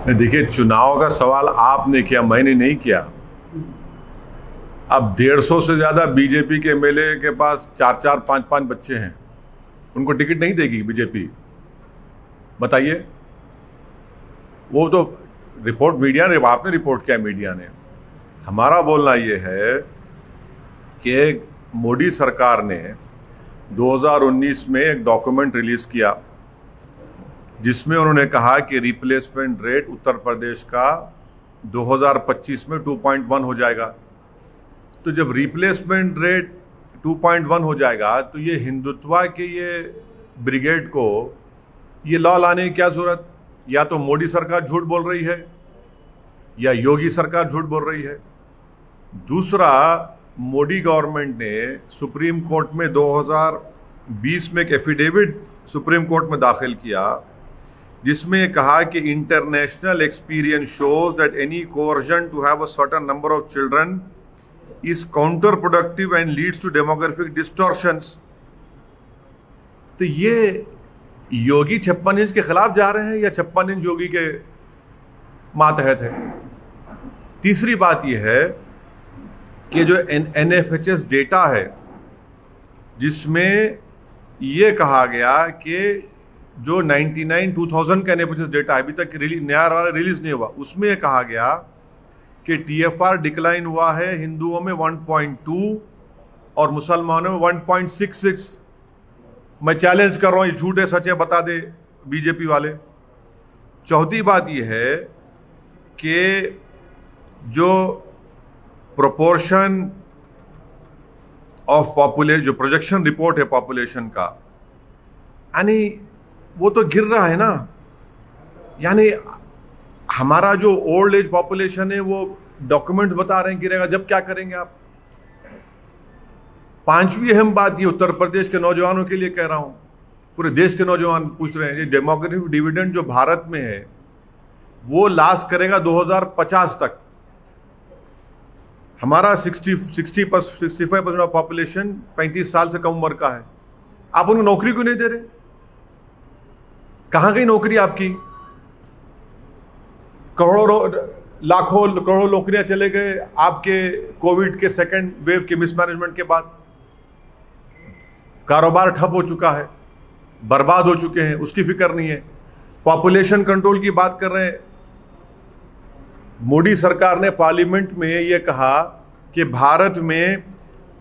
देखिए, चुनाव का सवाल आपने किया, मैंने नहीं किया। अब 150 से ज्यादा बीजेपी के एमएलए के पास 4-4, 5-5 बच्चे हैं, उनको टिकट नहीं देगी बीजेपी? बताइए। वो तो रिपोर्ट मीडिया ने, आपने रिपोर्ट किया मीडिया ने। हमारा बोलना ये है कि मोदी सरकार ने 2019 में एक डॉक्यूमेंट रिलीज किया जिसमें उन्होंने कहा कि रिप्लेसमेंट रेट उत्तर प्रदेश का 2025 में 2.1 हो जाएगा। तो जब रिप्लेसमेंट रेट 2.1 हो जाएगा तो ये हिंदुत्व के ये ब्रिगेड को ये लॉ लाने की क्या जरूरत? या तो मोदी सरकार झूठ बोल रही है या योगी सरकार झूठ बोल रही है। दूसरा, मोदी गवर्नमेंट ने सुप्रीम कोर्ट में 2020 में एक एफिडेविट सुप्रीम कोर्ट में दाखिल किया जिसमें कहा कि international experience shows that any coercion to have a certain number of children is counter productive and leads to demographic distortions. तो ये योगी 56 इंच के खिलाफ जा रहे हैं या 56 इंच योगी के मातहत है? तीसरी बात यह है कि जो NFHS डेटा है जिसमें यह कहा गया कि जो 2000 का NFHS डेटा अभी तक नया वाला रिलीज नहीं हुआ, उसमें यह कहा गया कि TFR डिक्लाइन हुआ है हिंदुओं में 1.2 और मुसलमानों में 1.66। मैं चैलेंज कर रहा हूं, ये झूठ है सच है बता दे बीजेपी वाले। चौथी बात यह है कि जो प्रोपोर्शन ऑफ पॉपुलेशन, जो प्रोजेक्शन रिपोर्ट है पॉपुलेशन का, यानी वो तो गिर रहा है ना। यानी हमारा जो ओल्ड एज पॉपुलेशन है वो डॉक्यूमेंट्स बता रहे हैं गिरेगा, जब क्या करेंगे आप? पांचवी अहम बात ये उत्तर प्रदेश के नौजवानों के लिए कह रहा हूं, पूरे देश के नौजवान पूछ रहे हैं, ये डेमोग्राफिक डिविडेंड जो भारत में है वो लास्ट करेगा 2050 तक। हमारा 65% ऑफ पॉपुलेशन 35 साल से कम उम्र का है। आप उनको नौकरी क्यों नहीं दे रहे? कहां गई नौकरी आपकी? लाखों करोड़ों नौकरियां चले गए आपके कोविड के सेकेंड वेव के मिसमैनेजमेंट के बाद। कारोबार ठप हो चुका है, बर्बाद हो चुके हैं, उसकी फिक्र नहीं है। पॉपुलेशन कंट्रोल की बात कर रहे हैं। मोदी सरकार ने पार्लियामेंट में यह कहा कि भारत में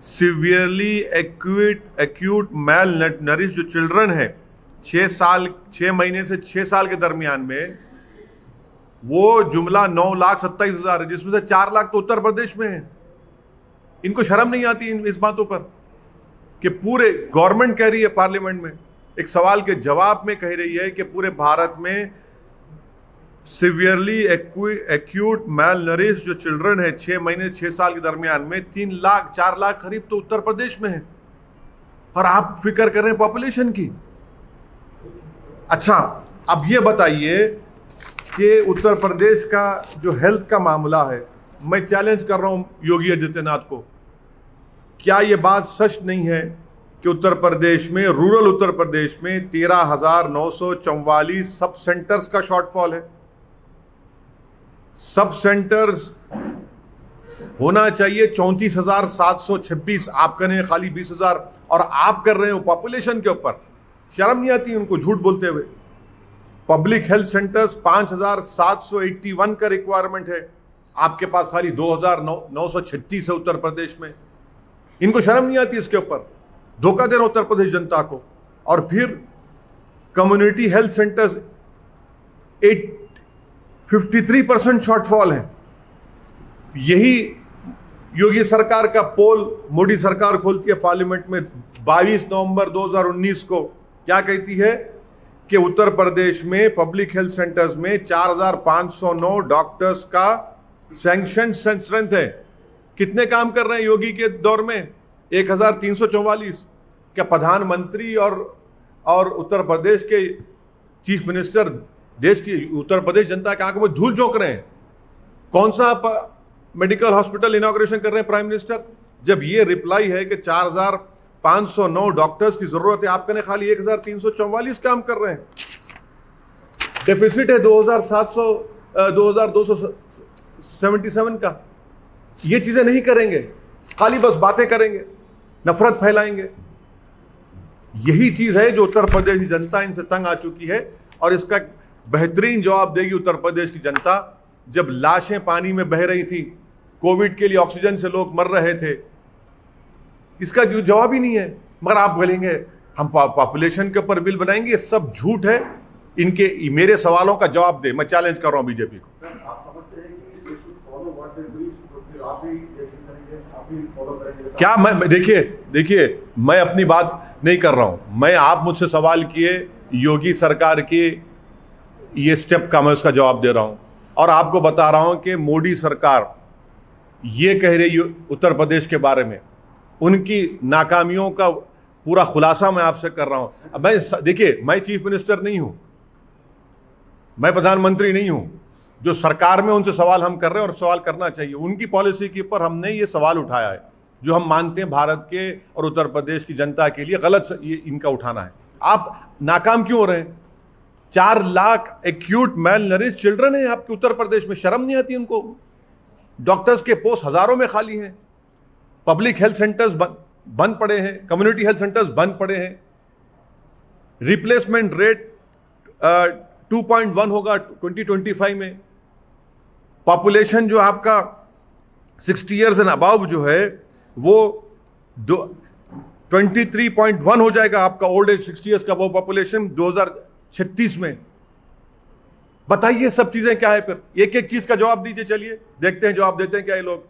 सिवियरली एक्यूट मैल नरिश जो चिल्ड्रन है 6 महीने से 6 साल के दरमियान में, वो जुमला 9,27,000 है, जिसमें से 4 लाख तो उत्तर प्रदेश में है। इनको शर्म नहीं आती इस बातों पर कि पूरे गवर्नमेंट कह रही है पार्लियामेंट में, एक सवाल के जवाब में कह रही है कि पूरे भारत में सिवियरली एक्यूट मैल नरिश जो चिल्ड्रन है 6 महीने 6 साल के दरमियान में 3 लाख 4 लाख करीब तो उत्तर प्रदेश में है, और आप फिक्र कर रहे हैं पॉपुलेशन की। अच्छा, अब ये बताइए कि उत्तर प्रदेश का जो हेल्थ का मामला है, मैं चैलेंज कर रहा हूं योगी आदित्यनाथ को, क्या ये बात सच नहीं है कि उत्तर प्रदेश में, रूरल उत्तर प्रदेश में 13,944 सब सेंटर्स का शॉर्टफॉल है? सब सेंटर्स होना चाहिए 34,726, आप कह रहे हैं खाली 20,000, और आप कर रहे हो पॉपुलेशन के ऊपर। शर्म नहीं आती उनको झूठ बोलते हुए? पब्लिक हेल्थ सेंटर्स 5,781 का रिक्वायरमेंट है, आपके पास खाली 2,936 है उत्तर प्रदेश में। इनको शर्म नहीं आती इसके ऊपर? धोखा दे रहा उत्तर प्रदेश जनता को। और फिर कम्युनिटी हेल्थ सेंटर्स 53% शॉर्टफॉल है। यही योगी सरकार का पोल मोदी सरकार खोलती है पार्लियामेंट में 22 नवंबर 2019 को, क्या कहती है कि उत्तर प्रदेश में पब्लिक हेल्थ सेंटर्स में 4,509 डॉक्टर्स का सैंक्शन स्ट्रेंथ है। कितने काम कर रहे हैं योगी के दौर में? 1,344। क्या प्रधानमंत्री और उत्तर प्रदेश के चीफ मिनिस्टर देश की, उत्तर प्रदेश जनता के आंखों में धूल झोंक रहे हैं? कौन सा मेडिकल हॉस्पिटल इनॉग्रेशन कर रहे हैं प्राइम मिनिस्टर, जब ये रिप्लाई है कि 4,509 डॉक्टर्स की जरूरत है? आप कहने खाली 1,344 काम कर रहे हैं। डेफिसिट है 2,700 2277 का। ये चीजें नहीं करेंगे, खाली बस बातें करेंगे, नफरत फैलाएंगे। यही चीज है जो उत्तर प्रदेश की जनता इनसे तंग आ चुकी है, और इसका बेहतरीन जवाब देगी उत्तर प्रदेश की जनता। जब लाशें पानी में बह रही थी, कोविड के लिए ऑक्सीजन से लोग मर रहे थे, इसका जो जवाब ही नहीं है। मगर आप बोलेंगे हम पॉपुलेशन के ऊपर बिल बनाएंगे, ये सब झूठ है। इनके मेरे सवालों का जवाब दे, मैं चैलेंज कर रहा हूं बीजेपी को। क्या मैं देखिए मैं अपनी बात नहीं कर रहा हूं, मैं आप मुझसे सवाल किए योगी सरकार के ये स्टेप का, मैं उसका जवाब दे रहा हूं। और आपको बता रहा हूं कि मोदी सरकार ये कह रही उत्तर प्रदेश के बारे में, उनकी नाकामियों का पूरा खुलासा मैं आपसे कर रहा हूं। देखिए मैं चीफ मिनिस्टर नहीं हूं, मैं प्रधानमंत्री नहीं हूं। जो सरकार में उनसे सवाल हम कर रहे हैं और सवाल करना चाहिए, उनकी पॉलिसी के ऊपर हमने ये सवाल उठाया है जो हम मानते हैं भारत के और उत्तर प्रदेश की जनता के लिए गलत ये इनका उठाना है। आप नाकाम क्यों हो रहे हैं? 4 lakh acute malnourished children है आपके उत्तर प्रदेश में, शर्म नहीं आती उनको? डॉक्टर्स के पोस्ट हजारों में खाली हैं, पब्लिक हेल्थ सेंटर्स बंद पड़े हैं, कम्युनिटी हेल्थ सेंटर्स बंद पड़े हैं, रिप्लेसमेंट रेट 2.1 होगा 2025 में। पॉपुलेशन जो आपका 60 ईयर्स एंड अबव जो है वो 23.1 हो जाएगा आपका ओल्ड एज 60 ईयर्स का वो पॉपुलेशन 2036 में। बताइए सब चीजें क्या है? फिर एक एक चीज का जवाब दीजिए, चलिए देखते हैं जवाब देते हैं क्या ये लोग।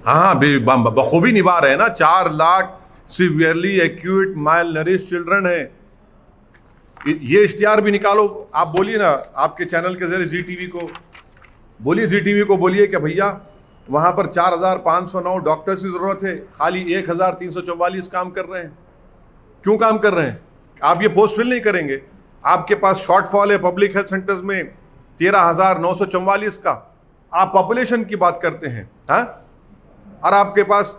हाँ बखूबी निभा रहे हैं ना। 4 lakh severely acute mile nourish children है। ये इश्तिहार भी निकालो, आप बोलिए ना आपके चैनल के जरिए ZTV को बोलिए, ZTV को बोलिए कि भैया वहां पर 4509 डॉक्टर्स की जरूरत है, खाली 1344 काम कर रहे हैं। क्यों काम कर रहे हैं? आप ये पोस्ट फिल नहीं करेंगे। आपके पास शॉर्टफॉल है पब्लिक हेल्थ सेंटर्स में 13,944 का, आप पॉपुलेशन की बात करते हैं। हाँ, और आपके पास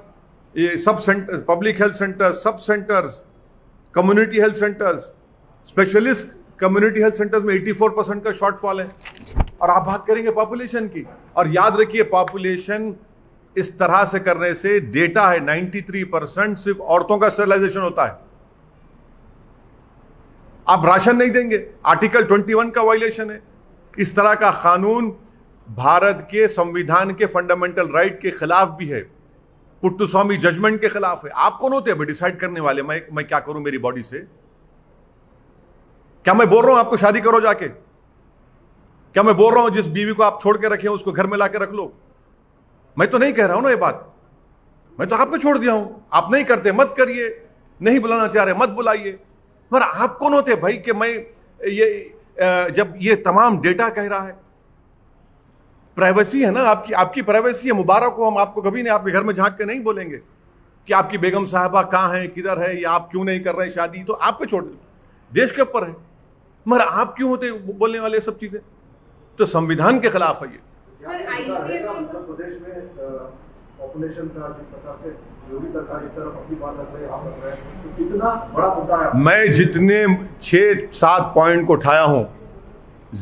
ये sub centre, public health centres, sub centres, community health centres, specialist community health centres में 84% का शॉर्टफॉल है, और आप बात करेंगे पॉपुलेशन की। और याद रखिए पॉपुलेशन इस तरह से करने से डेटा है 93% सिर्फ औरतों का स्टरलाइजेशन होता है। आप राशन नहीं देंगे, आर्टिकल 21 का वायलेशन है। इस तरह का कानून भारत के संविधान के फंडामेंटल राइट के खिलाफ भी है, पुट्टुस्वामी जजमेंट के खिलाफ है। आप कौन होते हैं डिसाइड करने वाले मैं क्या करूं मेरी बॉडी से? क्या मैं बोल रहा हूं आपको शादी करो जाके? क्या मैं बोल रहा हूं जिस बीवी को आप छोड़ के रखे उसको घर में लाके रख लो? मैं तो नहीं कह रहा हूं ना ये बात, मैं तो आपको छोड़ दिया हूं। आप नहीं करते मत करिए, नहीं बुलाना चाह रहे मत बुलाइए। मगर आप कौन होते भाई कि मैं ये जब ये तमाम डेटा कह रहा है? प्राइवेसी है ना आपकी प्राइवेसी है। मुबारक हो, हम आपको कभी नहीं आपके घर में झांक के नहीं बोलेंगे कि आपकी बेगम साहबा कहाँ है, किधर है, या आप क्यों नहीं कर रहे शादी, तो आप पे छोड़, देश के ऊपर है। मगर आप क्यों होते बोलने वाले सब चीजें? तो संविधान के खिलाफ है ये। पॉपुलेशन का जिस प्रकार से योगी सरकार इस तरफ अपनी बात रख रही है, आप रख रहे हैं, तो कितना बड़ा मुद्दा है? मैं जितने 6-7 पॉइंट को उठाया हूं,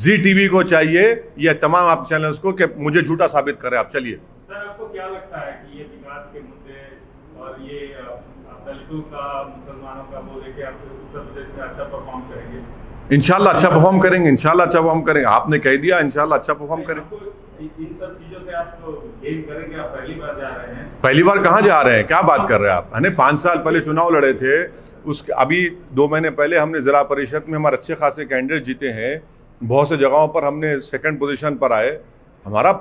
ZTV को चाहिए या तमाम आप चैनल्स को कि मुझे झूठा साबित करें आप। चलिए सर, आपको क्या लगता है कि ये विकास के मुद्दे और ये दलितों का, मुसलमानों का वो लेके आप उत्तर प्रदेश में अच्छा परफॉर्म करेंगे? इंशाल्लाह अच्छा परफॉर्म करेंगे, इंशाल्लाह अच्छा परफॉर्म करेंगे। आपने कह दिया इंशाल्लाह अच्छा परफॉर्म करेंगे। इन सब चीजों से आप गेन करेंगे? आप पहली बार जा रहे हैं? पहली बार कहाँ जा रहे हैं? क्या बात कर रहे हैं आप? हमने 5 साल पहले चुनाव लड़े थे, उसके अभी 2 महीने पहले हमने जिला परिषद में हमारे अच्छे खासे कैंडिडेट जीते हैं। बहुत से जगहों पर हमने 2nd पोजीशन पर आए। हमारा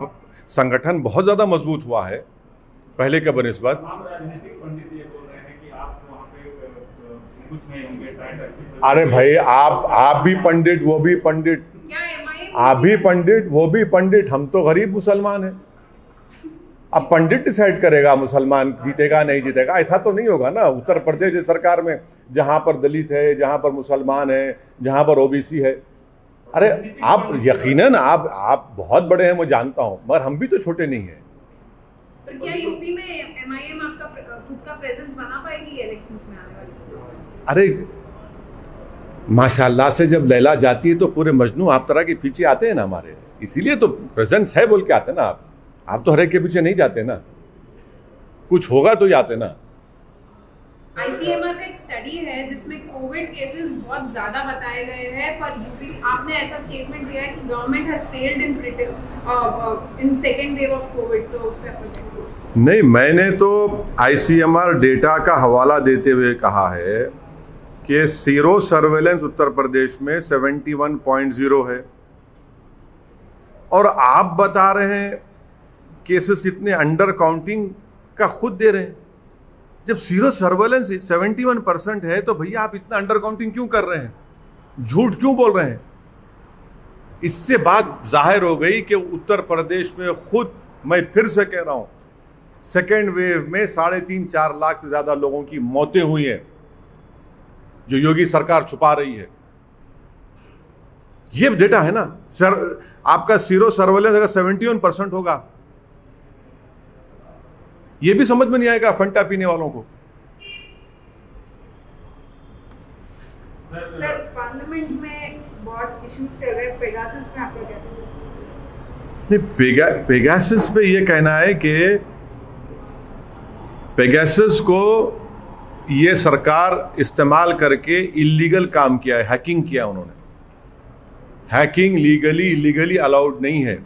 संगठन बहुत ज्यादा मजबूत हुआ है पहले के बनिस्बत। राजनीतिक पंडित ये बोल रहे हैं कि आप वहाँ पे कुछ नहीं होंगे। अरे भाई आप भी पंडित, वो भी पंडित, आप भी पंडित, वो भी पंडित, हम तो गरीब मुसलमान हैं। अब पंडित डिसाइड करेगा मुसलमान जीतेगा नहीं जीतेगा? ऐसा तो नहीं होगा ना। उत्तर प्रदेश की सरकार में जहां पर दलित है, जहां पर मुसलमान है, जहां पर OBC है, अरे आप यकीनन आप बहुत बड़े हैं, मैं जानता हूं, मगर हम भी तो छोटे नहीं हैं। पर क्या यूपी में MIM आपका खुद का प्रेजेंस बना पाएगी इलेक्शंस में आने वाले? अरे माशाल्लाह से जब लैला जाती है तो पूरे मजनू आप तरह के पीछे आते हैं ना हमारे, इसीलिए तो प्रेजेंस है बोल के आते हैं ना आप तो हर एक के पीछे नहीं जाते ना, कुछ होगा तो ही आते ना। आईसीएमआर का एक स्टडी है जिसमें कोविड केसेस बहुत ज्यादा बताए गए हैं, पर यूपी आपने ऐसा स्टेटमेंट दिया है कि government has failed in second wave of Covid, तो उस पर नहीं, मैंने तो आईसीएमआर डेटा का हवाला देते हुए कहा है कि सीरो सर्वेलेंस उत्तर प्रदेश में 71.0 है और आप बता रहे हैं केसेस कितने अंडर काउंटिंग का खुद दे रहे हैं। जब सीरो सर्वेलेंस 71% है तो भैया आप इतना अंडर काउंटिंग क्यों कर रहे हैं, झूठ क्यों बोल रहे हैं? इससे बात जाहिर हो गई कि उत्तर प्रदेश में खुद, मैं फिर से कह रहा हूं, सेकेंड वेव में 3.5-4 लाख से ज्यादा लोगों की मौतें हुई हैं जो योगी सरकार छुपा रही है। ये डेटा है ना सर। आपका सीरो सर्वेलेंस अगर 71% होगा, ये भी समझ में नहीं आएगा फंटा पीने वालों को। सर पार्लियामेंट में बहुत इश्यूज चल रहे हैं, पेगासस में आपका क्या कहना है? नहीं, पेगासस पे ये कहना है कि पेगासस को ये सरकार इस्तेमाल करके इलीगल काम किया है, हैकिंग किया उन्होंने। हैकिंग लीगली इलीगली अलाउड नहीं है।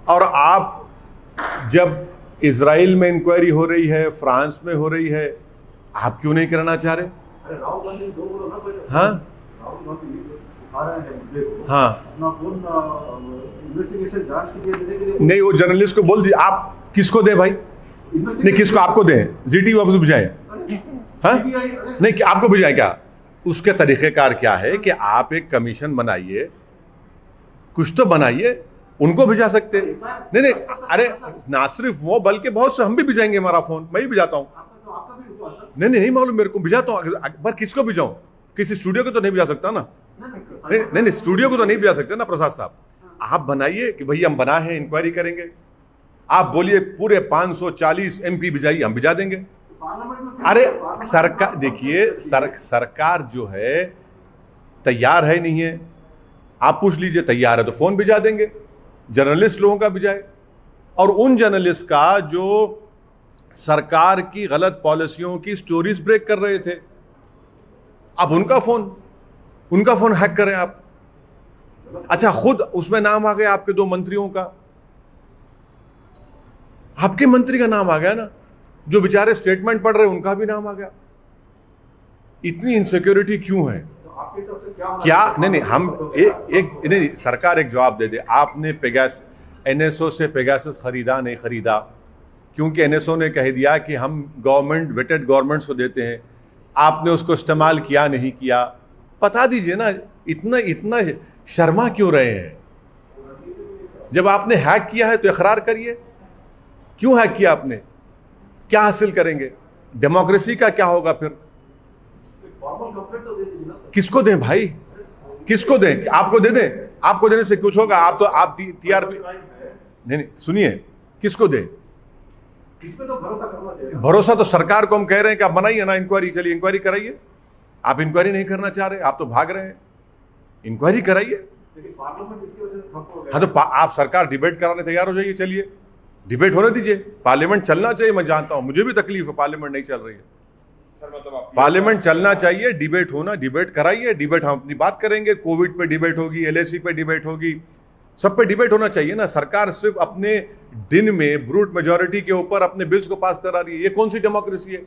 और आप जब इजराइल में इंक्वायरी हो रही है, फ्रांस में हो रही है, आप क्यों नहीं करना चाह रहे? अरे राहुल गांधी दो बोलो ना पहले। हाँ राहुल गांधी उठा रहे हैं मुद्दे को। हाँ, अपना फोन इन्वेस्टिगेशन जांच के लिए देने के लिए नहीं, वो जर्नलिस्ट को बोल दीजिए। आप किसको दें भाई? नहीं, किसको? आपको दें? जीटीवी ऑफिस भिजाएं? हाँ, नहीं, कि आपको भिजाएं क्या? उसके तरीक़ेकार क्या है कि आप एक कमीशन बनाइए, कुछ तो बनाइए, उनको भिजा सकते। नहीं नहीं, अरे ना सिर्फ वो बल्कि बहुत से हम भी भिजाएंगे। हमारा फोन मैं भी भिजाता हूँ। नहीं नहीं, नहीं मालूम मेरे को, भिजाता हूँ। पर किसको भिजाऊं? किसी स्टूडियो को तो नहीं भिजा सकता ना। नहीं नहीं, स्टूडियो को तो नहीं भिजा सकते ना प्रसाद साहब। आप बनाइए कि भैया हम बना है, इंक्वायरी करेंगे। आप बोलिए पूरे 540 MP भिजाइए, हम भिजा देंगे। अरे सरकार, देखिए सरकार जो है तैयार है नहीं है, आप पूछ लीजिए। तैयार है तो फोन भिजा देंगे, जर्नलिस्ट लोगों का भिजाए। और उन जर्नलिस्ट का जो सरकार की गलत पॉलिसियों की स्टोरीज ब्रेक कर रहे थे, आप उनका फोन हैक करें आप। अच्छा, खुद उसमें नाम आ गया आपके 2 मंत्रियों का, आपके मंत्री का नाम आ गया ना, जो बेचारे स्टेटमेंट पढ़ रहे हैं उनका भी नाम आ गया। इतनी इनसिक्योरिटी क्यों है? क्या? नहीं, हम नहीं, सरकार एक जवाब दे दे। आपने एनएसओ से पेगासस खरीदा नहीं खरीदा? क्योंकि एनएसओ ने कह दिया कि हम गवर्नमेंट वेटेड गवर्नमेंट्स को देते हैं। आपने उसको इस्तेमाल किया नहीं किया? बता दीजिए ना। इतना शर्मा क्यों रहे हैं? जब आपने हैक किया है तो इकरार करिए। क्यों हैक किया आपने? क्या हासिल करेंगे? डेमोक्रेसी का क्या होगा फिर? किसको दें भाई? किसको दें? आपको दे दें? आपको देने से कुछ होगा? आप टीआरपी नहीं, सुनिए, किसको दें? इसमें तो भरोसा करना चाहिए। भरोसा तो सरकार को हम कह रहे हैं कि आप बनाइए ना इंक्वायरी। चलिए इंक्वायरी कराइए। आप इंक्वायरी नहीं करना चाह रहे, आप तो भाग रहे हैं। इंक्वायरी कराइए। पार्लियामेंट इसकी वजह से ठप हो गया। हाँ, तो आप सरकार डिबेट कराने तैयार हो जाइए। चलिए डिबेट होने दीजिए। पार्लियामेंट चलना चाहिए। मैं जानता हूं, मुझे भी तकलीफ है, पार्लियामेंट नहीं चल रही है। पार्लियामेंट चलना चाहिए, डिबेट होना, डिबेट कराइए। डिबेट हम अपनी बात करेंगे। कोविड पे डिबेट होगी, LAC पे डिबेट होगी, सब पे डिबेट होना चाहिए ना। सरकार सिर्फ अपने दिन में ब्रूट मेजोरिटी के ऊपर अपने बिल्स को पास करा रही है। ये कौन सी डेमोक्रेसी है?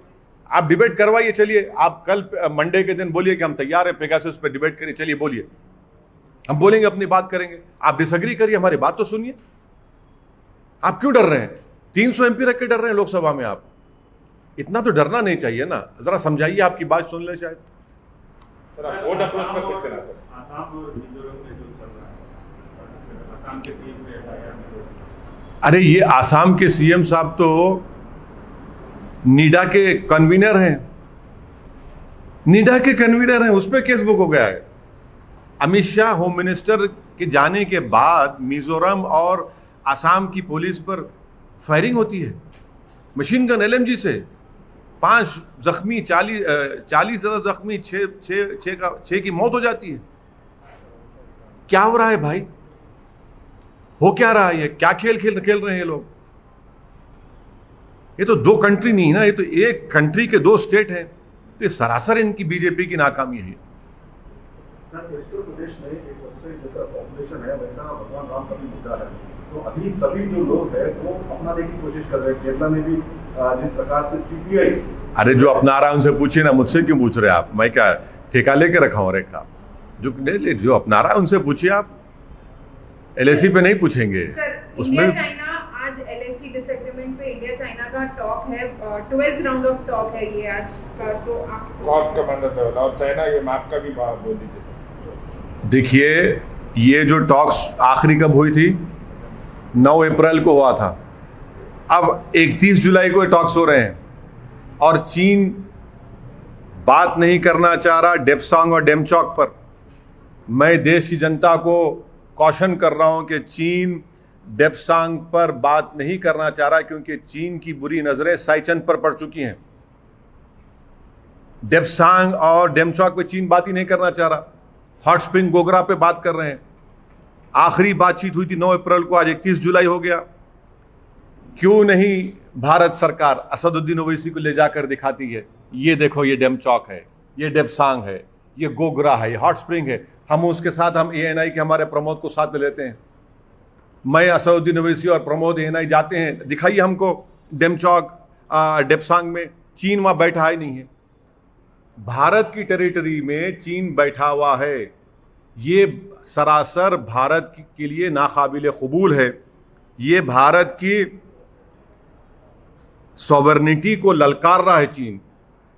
आप डिबेट करवाइए। चलिए, आप कल मंडे के दिन बोलिए कि हम तैयार हैं पेगासस पे डिबेट करिए। चलिए बोलिए, हम बोलेंगे, अपनी बात करेंगे। आप डिसएग्री करिए, हमारी बात तो सुनिए। आप क्यों डर रहे हैं? 300 MP रख के डर रहे हैं लोकसभा में। आप इतना तो डरना नहीं चाहिए ना। जरा समझाइए, आपकी बात सुन ले शायद। सर आप बोर्ड अप्रोच कर सकते हैं ना सर? आसाम और मिजोरम में जो चल रहा है, आसाम के सीएम ने FIR। अरे ये आसाम के CM साहब तो नीडा के कन्वीनर हैं। नीडा के कन्वीनर हैं, उस पर केस बुक हो गया है। अमित शाह होम मिनिस्टर के जाने के बाद मिजोरम और आसाम की पुलिस पर फायरिंग होती है, मशीन गन LMG से। 5 जख्मी, 40 ज़्यादा जख्मी, 6 की मौत हो जाती है। क्या हो रहा है भाई? हो क्या रहा है? ये क्या खेल खेल रहे हैं ये लोग? ये तो 2 कंट्री नहीं ना, ये तो एक कंट्री के 2 स्टेट हैं। तो ये सरासर इनकी बीजेपी की नाकामी है। सर, उत्तर प्रदेश में एक सबसे जैसा पॉपुलेशन है वैसा भगवान राम का भी मुद्दा है, तो अभी सभी जो लोग हैं वो अपनाने की कोशिश कर रहे हैं। केरला में भी जिस प्रकार से सीपीआई, अरे जो अपना रहा है उनसे पूछिए ना, मुझसे क्यों पूछ रहे हैं आप? मैं क्या ठेका लेके रखा हूँ रेखा? जो अपना रहा है उनसे पूछिए आप, एलएसी पे नहीं पूछेंगे। उसमें इंडिया चाइना आज एलएसी डिसएग्रीमेंट पे इंडिया चाइना का टॉक है, 12th राउंड ऑफ टॉक है ये आज का। तो आप कॉप कमांडर लेवल और चाइना के मैप का भी बात बोल दीजिए। देखिए, ये जो टॉक्स आखिरी कब हुई थी? 9 अप्रैल को हुआ था। अब 31 जुलाई को टॉक्स हो रहे हैं और चीन बात नहीं करना चाह रहा डेप्सांग और डेमचौक पर। मैं देश की जनता को कॉशन कर रहा हूं कि चीन डेप्सांग पर बात नहीं करना चाह रहा, क्योंकि चीन की बुरी नजरें साइचन पर पड़ चुकी हैं। डेप्सांग और डेमचौक पे चीन बात ही नहीं करना चाह रहा, हॉट स्प्रिंग गोगरा पे बात कर रहे हैं। आखिरी बातचीत हुई थी 9 अप्रैल को, आज 31 जुलाई हो गया। क्यों नहीं भारत सरकार असदुद्दीन ओवैसी को ले जाकर दिखाती है, ये देखो ये डेमचौक है, ये डेप्सांग है, ये गोगरा है, ये हॉट स्प्रिंग है। हम उसके साथ हम एएनआई के हमारे प्रमोद को साथ में लेते हैं। मैं असदुद्दीन ओवैसी और प्रमोद एएनआई जाते हैं, दिखाइए हमको डेमचौक डेप्सांग में। चीन वहां बैठा ही नहीं है। भारत की टेरिटरी में चीन बैठा हुआ है। ये सरासर भारत के लिए नाकाबिले कबूल है। ये भारत की सॉवरेनिटी को ललकार रहा है चीन,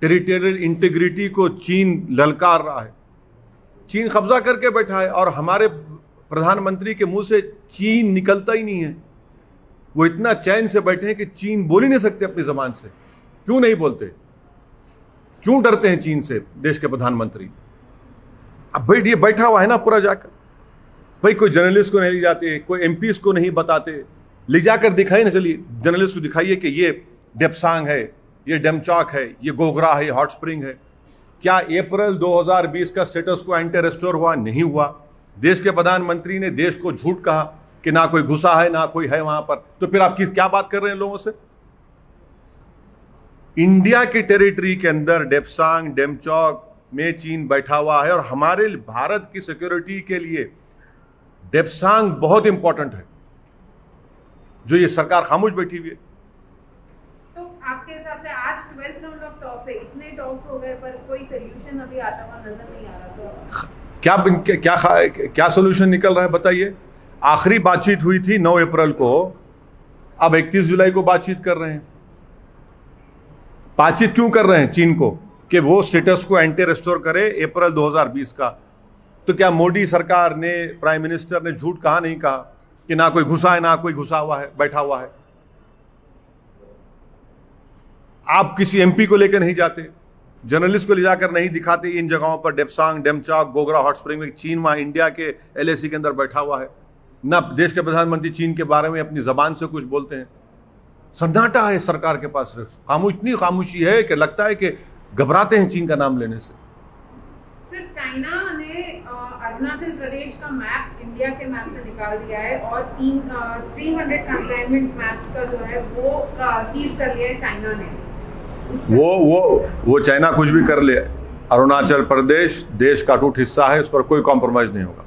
टेरिटोरियल इंटीग्रिटी को चीन ललकार रहा है। चीन कब्जा करके बैठा है और हमारे प्रधानमंत्री के मुंह से चीन निकलता ही नहीं है। वो इतना चैन से बैठे हैं कि चीन बोल ही नहीं सकते अपनी जबान से। क्यों नहीं बोलते? क्यों डरते हैं चीन से देश के प्रधानमंत्री? अब भाई ये बैठा हुआ है ना पूरा जाकर, भाई कोई जर्नलिस्ट को नहीं ले जाते, कोई एमपीज को नहीं बताते, ले जाकर दिखाइए ना, चलिए जर्नलिस्ट को दिखाइए कि ये डेप्सांग है, ये डेमचौक है, ये गोगरा है, ये हॉट स्प्रिंग है। क्या अप्रैल 2020 का स्टेटस को एंटी रेस्टोर हुआ? नहीं हुआ। देश के प्रधानमंत्री ने देश को झूठ कहा कि ना कोई घुसा है ना कोई है वहां पर। तो फिर आप क्या बात कर रहे हैं लोगों से? इंडिया की टेरिटरी के अंदर डेप्सांग डेमचौक में चीन बैठा हुआ है और हमारे भारत की सिक्योरिटी के लिए डेप्सांग बहुत इंपॉर्टेंट है, जो ये सरकार खामोश बैठी हुई है। तो आपके हिसाब से आज 12th राउंड ऑफ टॉक्स है, इतने टॉक्स हो गए पर कोई सॉल्यूशन अभी आता हुआ नजर नहीं आ रहा। तो क्या सोल्यूशन निकल रहा है बताइए? आखिरी बातचीत हुई थी 9 अप्रैल को, अब 31 जुलाई को बातचीत कर रहे हैं। बातचीत क्यों कर रहे हैं चीन को? कि वो स्टेटस को एंटी रेस्टोर करे अप्रैल 2020 का। तो क्या मोदी सरकार ने, प्राइम मिनिस्टर ने झूठ कहा? नहीं कहा कि ना कोई घुसा है ना कोई घुसा हुआ है, बैठा हुआ है। आप किसी एमपी को लेकर नहीं जाते, जर्नलिस्ट को ले जाकर नहीं दिखाते इन जगहों पर, डेप्सांग डेमचौक गोगरा हॉट स्प्रिंग में। चीन वहां इंडिया के एलएसी के अंदर बैठा हुआ है। ना देश के प्रधानमंत्री चीन के बारे में अपनी जबान से कुछ बोलते हैं। सन्नाटा है सरकार के पास, सिर्फ इतनी खामोशी है कि लगता है कि घबराते हैं चीन का नाम लेने से। सिर्फ चाइना ने अरुणाचल प्रदेश का मैप इंडिया के मैप से निकाल दिया है और 300 कंसाइनमेंट मैप्स का जो है वो सीज कर लिया है चाइना ने। वो चाइना कुछ भी कर ले, अरुणाचल प्रदेश देश का अटूट हिस्सा है, उस पर कोई कॉम्प्रोमाइज नहीं होगा।